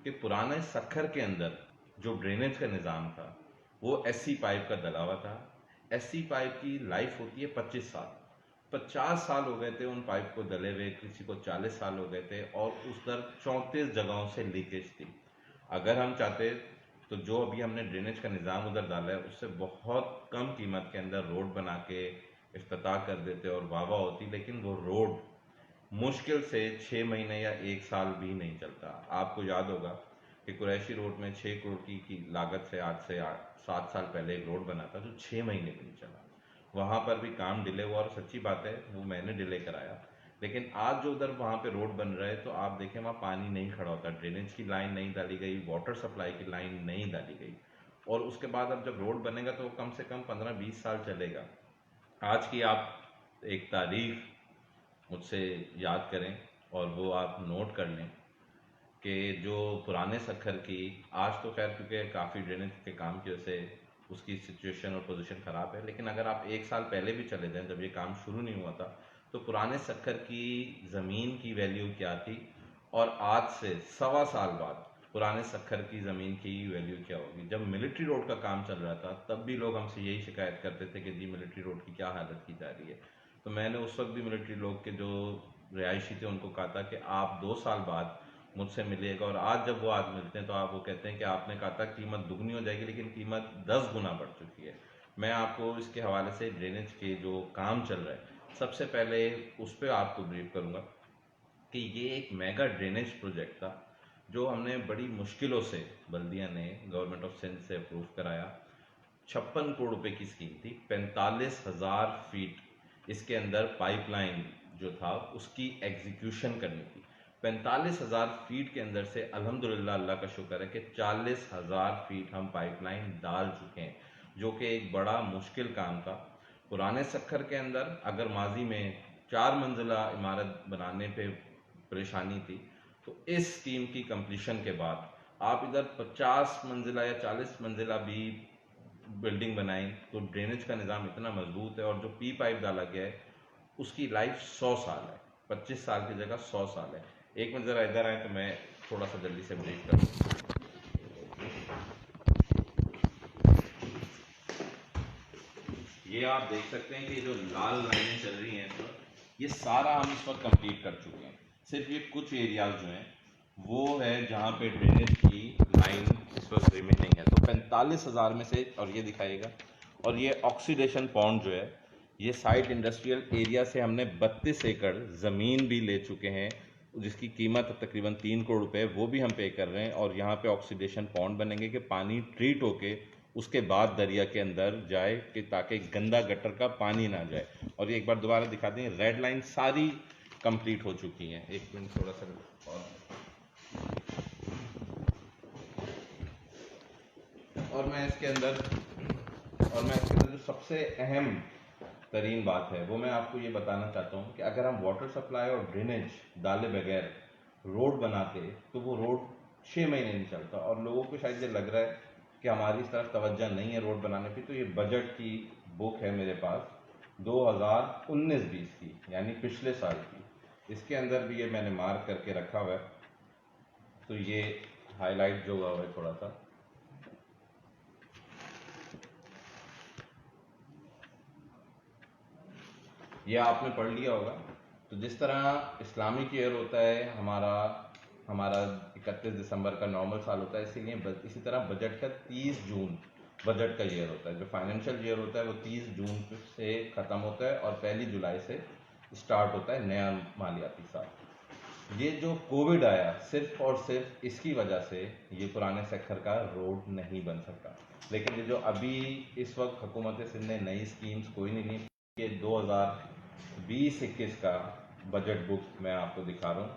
कि पुराने सखर के अंदर जो ड्रेनेज का निज़ाम था वो एससी पाइप का डला हुआ था। एससी पाइप की लाइफ होती है 25 साल। 50 साल हो गए थे उन पाइप को डले हुए, किसी को 40 साल हो गए थे, और उस दर 34 जगहों से लीकेज थी। अगर हम चाहते तो जो अभी हमने ड्रेनेज का निज़ाम उधर डाला है उससे बहुत कम कीमत के अंदर रोड बना के इफ्तिताह कर देते और वाह वाह होती, लेकिन वो रोड मुश्किल से 6 महीने या 1 साल भी नहीं चलता। आपको याद होगा कि कुरैशी रोड में 6 करोड़ की लागत से आज से 7 साल पहले एक रोड बना था जो 6 महीने भी नहीं चला। वहाँ पर भी काम डिले हुआ, और सच्ची बात है वो मैंने डिले कराया। लेकिन आज जो उधर वहाँ पे रोड बन रहा है तो आप देखें वहाँ पानी नहीं खड़ा होता, ड्रेनेज की लाइन नहीं डाली गई, वाटर सप्लाई की लाइन नहीं डाली गई। और उसके बाद अब जब रोड बनेगा तो कम से कम 15-20 साल चलेगा। आज की आप एक तारीख मुझसे याद करें और वो आप नोट कर लें कि जो पुराने सखर की, आज तो खैर क्योंकि काफ़ी ड्रेनेज के काम की वजह से उसकी सिचुएशन और पोजीशन ख़राब है, लेकिन अगर आप 1 साल पहले भी चले जाएं जब ये काम शुरू नहीं हुआ था तो पुराने सखर की ज़मीन की वैल्यू क्या थी, और आज से 1.25 साल बाद पुराने सखर की ज़मीन की वैल्यू क्या होगी। जब मिलिट्री रोड का काम चल रहा था तब भी लोग हमसे यही शिकायत करते थे कि जी मिलिट्री रोड की क्या हालत की जा रही है। तो मैंने उस वक्त भी मिलिट्री लोग के जो रिहायशी थे उनको कहा था कि आप 2 साल बाद मुझसे मिलिएगा, और आज जब वो आज मिलते हैं तो आप वो कहते हैं कि आपने कहा था कीमत दुगनी हो जाएगी, लेकिन कीमत 10 गुना बढ़ चुकी है। मैं आपको इसके हवाले से ड्रेनेज के जो काम चल रहा है सबसे पहले उस पर आपको ब्रीफ करूंगा कि ये एक मेगा ड्रेनेज प्रोजेक्ट था जो हमने बड़ी मुश्किलों से बल्दिया ने गवर्नमेंट ऑफ सिंध से अप्रूव कराया। 56 करोड़ रुपए की स्कीम थी, 45,000 फीट इसके अंदर पाइपलाइन जो था उसकी एग्जीक्यूशन करनी थी। 45,000 फीट के अंदर से अल्हम्दुलिल्लाह अल्लाह का शुक्र है कि 40,000 फीट हम पाइपलाइन डाल चुके हैं, जो कि एक बड़ा मुश्किल काम था। पुराने सखर के अंदर अगर माजी में 4 मंजिला इमारत बनाने पे परेशानी थी, तो इस स्कीम की कंप्लीशन के बाद आप इधर 50 मंजिला या 40 मंजिला भी बिल्डिंग बनाई तो ड्रेनेज का निज़ाम इतना मजबूत है, और जो पी पाइप डाला गया है उसकी लाइफ 100 साल है, 25 साल की जगह 100 साल है। एक मिनट ज़रा इधर आए तो मैं थोड़ा सा जल्दी से ब्रीफ करूँ। ये आप देख सकते हैं कि जो लाल लाइनें चल रही हैं इस वक्त, ये सारा हम इस वक्त कंप्लीट कर चुके हैं। सिर्फ ये कुछ एरियाज जो हैं वो है जहाँ पे ड्रेनेज की लाइन इस वक्त रिमेनिंग है। तो 45,000 में से, और ये दिखाएगा, और ये ऑक्सीडेशन पॉन्ड जो है ये साइट इंडस्ट्रियल एरिया से हमने 32 एकड़ ज़मीन भी ले चुके हैं जिसकी कीमत तकरीबन 3 करोड़ रुपए, वो भी हम पे कर रहे हैं। और यहाँ पे ऑक्सीडेशन पॉन्ड बनेंगे कि पानी ट्रीट होके उसके बाद दरिया के अंदर जाए कि ताकि गंदा गटर का पानी ना जाए। और ये एक बार दोबारा दिखा दें, रेड लाइन सारी कंप्लीट हो चुकी हैं। एक मिनट थोड़ा सा और मैं इसके अंदर जो सबसे अहम तरीन बात है वो मैं आपको ये बताना चाहता हूँ कि अगर हम वाटर सप्लाई और ड्रेनेज डाले बगैर रोड बनाते तो वो रोड 6 महीने नहीं चलता। और लोगों को शायद ये लग रहा है कि हमारी इस तरफ तवज्जो नहीं है रोड बनाने की, तो ये बजट की बुक है मेरे पास 2019-20 की, यानी पिछले साल की। इसके अंदर भी ये मैंने मार्क करके रखा हुआ है, तो ये हाईलाइट जो हुआ है थोड़ा सा, ये आपने पढ़ लिया होगा। तो जिस तरह इस्लामिक ईयर होता है हमारा 31 दिसंबर का नॉर्मल साल होता है, इसीलिए इसी तरह बजट का 30 जून बजट का ईयर होता है। जो फाइनेंशियल ईयर होता है वो 30 जून से ख़त्म होता है और 1 जुलाई से स्टार्ट होता है नया मालियाती साल। ये जो कोविड आया सिर्फ और सिर्फ इसकी वजह से ये पुराने सखर का रोड नहीं बन सका। लेकिन ये जो अभी इस वक्त हुकूमत सिंध ने नई स्कीम्स कोई नहीं, ये 2020-21 का बजट बुक मैं आपको दिखा रहा हूँ।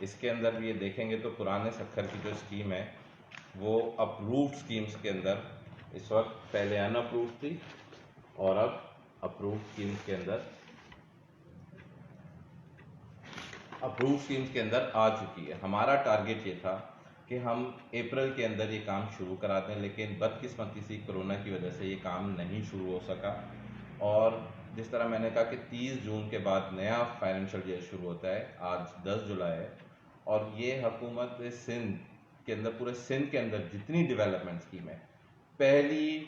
इसके अंदर भी ये देखेंगे तो पुराने सखर की जो स्कीम है वो अप्रूव्ड स्कीम्स के अंदर इस वक्त पहले अनअप्रूव्ड थी और अब अप्रूव्ड स्कीम्स के अंदर आ चुकी है। हमारा टारगेट ये था कि हम अप्रैल के अंदर ये काम शुरू करा दें, लेकिन बदकिस्मती से कोरोना की वजह से ये काम नहीं शुरू हो सका। और जिस तरह मैंने कहा कि 30 जून के बाद नया फाइनेंशियल ईयर शुरू होता है, आज 10 जुलाई है, और ये हुकूमत सिंध के अंदर, पूरे सिंध के अंदर जितनी डेवलपमेंट स्कीम है, पहली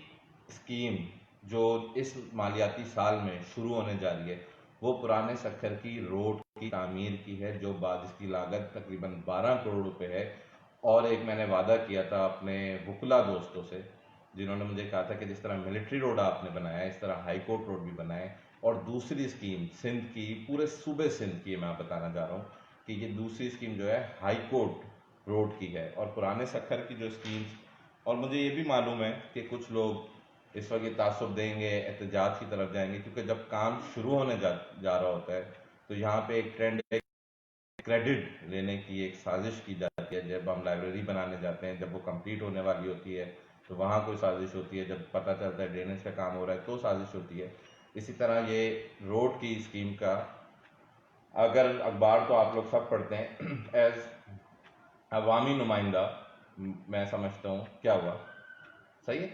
स्कीम जो इस मालियाती साल में शुरू होने जा रही है वो पुराने सक्खर की रोड की तामीर की है, जो जिसकी लागत तकरीबन 12 करोड़ रुपए है। और एक मैंने वादा किया था अपने वुकला दोस्तों से, जिन्होंने मुझे कहा था कि जिस तरह मिलिट्री रोड आपने बनाया इस तरह हाई कोर्ट रोड भी बनाए। और दूसरी स्कीम सिंध की, पूरे सूबे सिंध की मैं बताना चाह रहा हूँ कि ये दूसरी स्कीम जो है हाई कोर्ट रोड की है। और पुराने सक्खर की जो स्कीम्स, और मुझे ये भी मालूम है कि कुछ लोग इस वक्त ये तासुब देंगे, एहतजाज की तरफ जाएंगे, क्योंकि जब काम शुरू होने जा रहा होता है तो यहाँ पे एक ट्रेंड है, क्रेडिट लेने की एक साजिश की जाती है। जब हम लाइब्रेरी बनाने जाते हैं, जब वो कंप्लीट होने वाली होती है तो वहाँ कोई साजिश होती है, जब पता चलता है ड्रेनेज का काम हो रहा है तो साजिश होती है। इसी तरह ये रोड की स्कीम का, अगर अखबार तो आप लोग सब पढ़ते हैं, एज अवामी नुमाइंदा मैं समझता हूँ क्या हुआ सही है।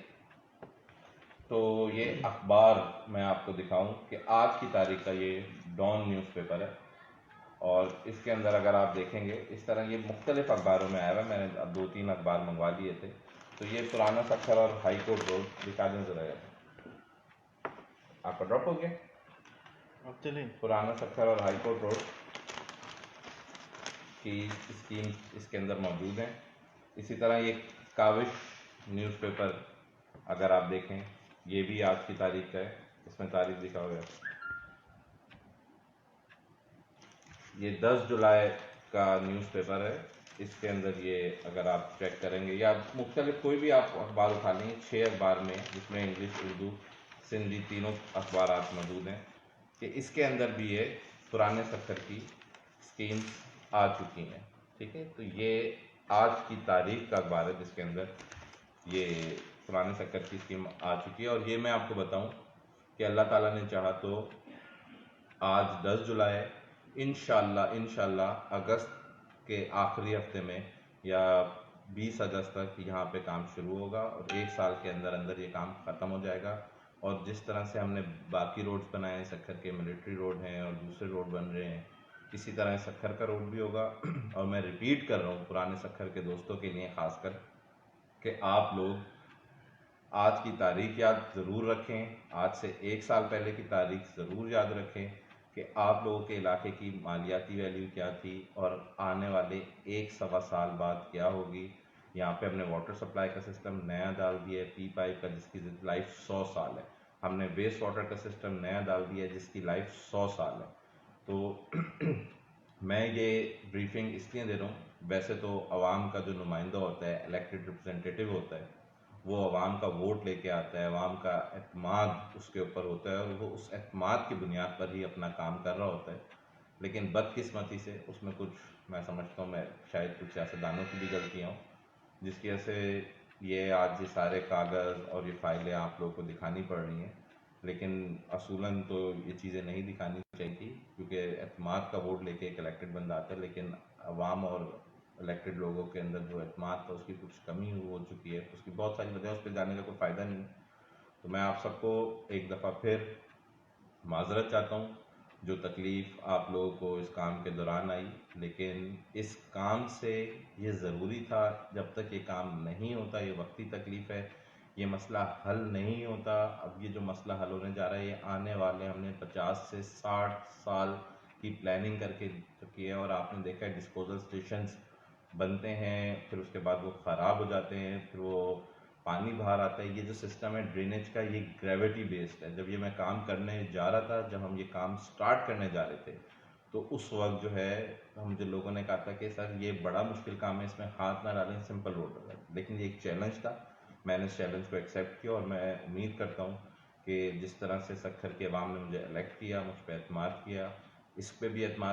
तो ये अखबार मैं आपको दिखाऊं कि आज की तारीख का ये डॉन न्यूज़पेपर है, और इसके अंदर अगर आप देखेंगे इस तरह ये मुख्तलिफ अखबारों में आया हुआ है। मैंने अब 2-3 अखबार मंगवा लिए थे। तो ये पुराना सक्खर और हाई कोर्ट रोड दिखा दें जरा यार, आपका ड्रॉप हो गया। अब चले पुराना सक्खर और हाई कोर्ट रोड की स्कीम इसके अंदर मौजूद है। इसी तरह ये काविश न्यूज़पेपर अगर आप देखें, ये भी आज की तारीख का है, इसमें तारीख लिखा हुआ है, ये 10 जुलाई का न्यूज़पेपर है। इसके अंदर ये अगर आप चेक करेंगे, या मुख्तलिफ कोई भी आप अखबार उठा लेंगे, 6 अखबार में, जिसमें इंग्लिश, उर्दू, सिंधी तीनों अखबार मौजूद हैं, कि इसके अंदर भी ये पुराने सक्खर की स्कीम्स आ चुकी हैं। ठीक है, तो ये आज की तारीख का अखबार है जिसके अंदर ये पुराने सक्खर की स्कीम आ चुकी है। और ये मैं आपको बताऊं कि अल्लाह ताला ने चाहा तो आज 10 जुलाई है, इंशाल्लाह अगस्त के आखिरी हफ्ते में या 20 अगस्त तक यहाँ पे काम शुरू होगा, और 1 साल के अंदर अंदर ये काम ख़त्म हो जाएगा। और जिस तरह से हमने बाकी रोड्स बनाए हैं, सक्खर के मिलिट्री रोड हैं और दूसरे रोड बन रहे हैं, इसी तरह सक्खर का रोड भी होगा। और मैं रिपीट कर रहा हूँ पुराने सक्खर के दोस्तों के लिए खासकर, कि आप लोग आज की तारीख याद ज़रूर रखें, आज से 1 साल पहले की तारीख ज़रूर याद रखें कि आप लोगों के इलाके की मालियाती वैल्यू क्या थी और आने वाले 1-1.25 साल बाद क्या होगी। यहाँ पे हमने वाटर सप्लाई का सिस्टम नया डाल दिया है, पी पाइप का, जिसकी लाइफ 100 साल है। हमने वेस्ट वाटर का सिस्टम नया डाल दिया है जिसकी लाइफ 100 साल है। तो मैं ये ब्रीफिंग इसलिए दे रहा हूँ, वैसे तो अवाम का जो नुमाइंदा होता है, इलेक्टेड रिप्रेजेंटेटिव होता है, वो अवाम का वोट लेके आता है, अवाम का एतमाद उसके ऊपर होता है, और वो उस एतमाद की बुनियाद पर ही अपना काम कर रहा होता है। लेकिन बदकिस्मती से उसमें कुछ, मैं समझता हूँ, मैं शायद कुछ सियासतदानों की भी गलतियाँ हों, जिसकी वजह से ये आज ये सारे कागज़ और ये फाइलें आप लोगों को दिखानी पड़ रही हैं। लेकिन असूलन तो ये चीज़ें नहीं दिखानी चाहिए, क्योंकि एतमाद का वोट लेके एक इलेक्टेड बंदा आता है, लेकिन अवाम और इलेक्टेड लोगों के अंदर जो एतमाद था उसकी कुछ कमी हो चुकी है। उसकी बहुत सारी वजह, उस पर जाने का कोई फ़ायदा नहीं है। तो मैं आप सबको एक दफ़ा फिर माजरत चाहता हूँ जो तकलीफ़ आप लोगों को इस काम के दौरान आई, लेकिन इस काम से ये ज़रूरी था। जब तक ये काम नहीं होता, ये वक्ती तकलीफ़ है, ये मसला हल नहीं होता। अब ये जो मसला हल होने जा रहा है, ये आने वाले, हमने 50 से 60 साल की प्लानिंग करके की है। और आपने देखा है डिस्पोजल स्टेशंस बनते हैं, फिर उसके बाद वो ख़राब हो जाते हैं, फिर वो पानी बाहर आता है। ये जो सिस्टम है ड्रेनेज का, ये ग्रेविटी बेस्ड है। जब ये मैं काम करने जा रहा था, जब हम ये काम स्टार्ट करने जा रहे थे, तो उस वक्त जो है हम जो लोगों ने कहा था कि सर ये बड़ा मुश्किल काम है, इसमें हाथ ना डालें, सिंपल रोड होगा। लेकिन ये एक चैलेंज था, मैंने इस चैलेंज को एक्सेप्ट किया, और मैं उम्मीद करता हूँ कि जिस तरह से सक्खर के अवाम ने मुझे इलेक्ट किया, मुझ पर एतमाद किया, इस पर भी एतमाद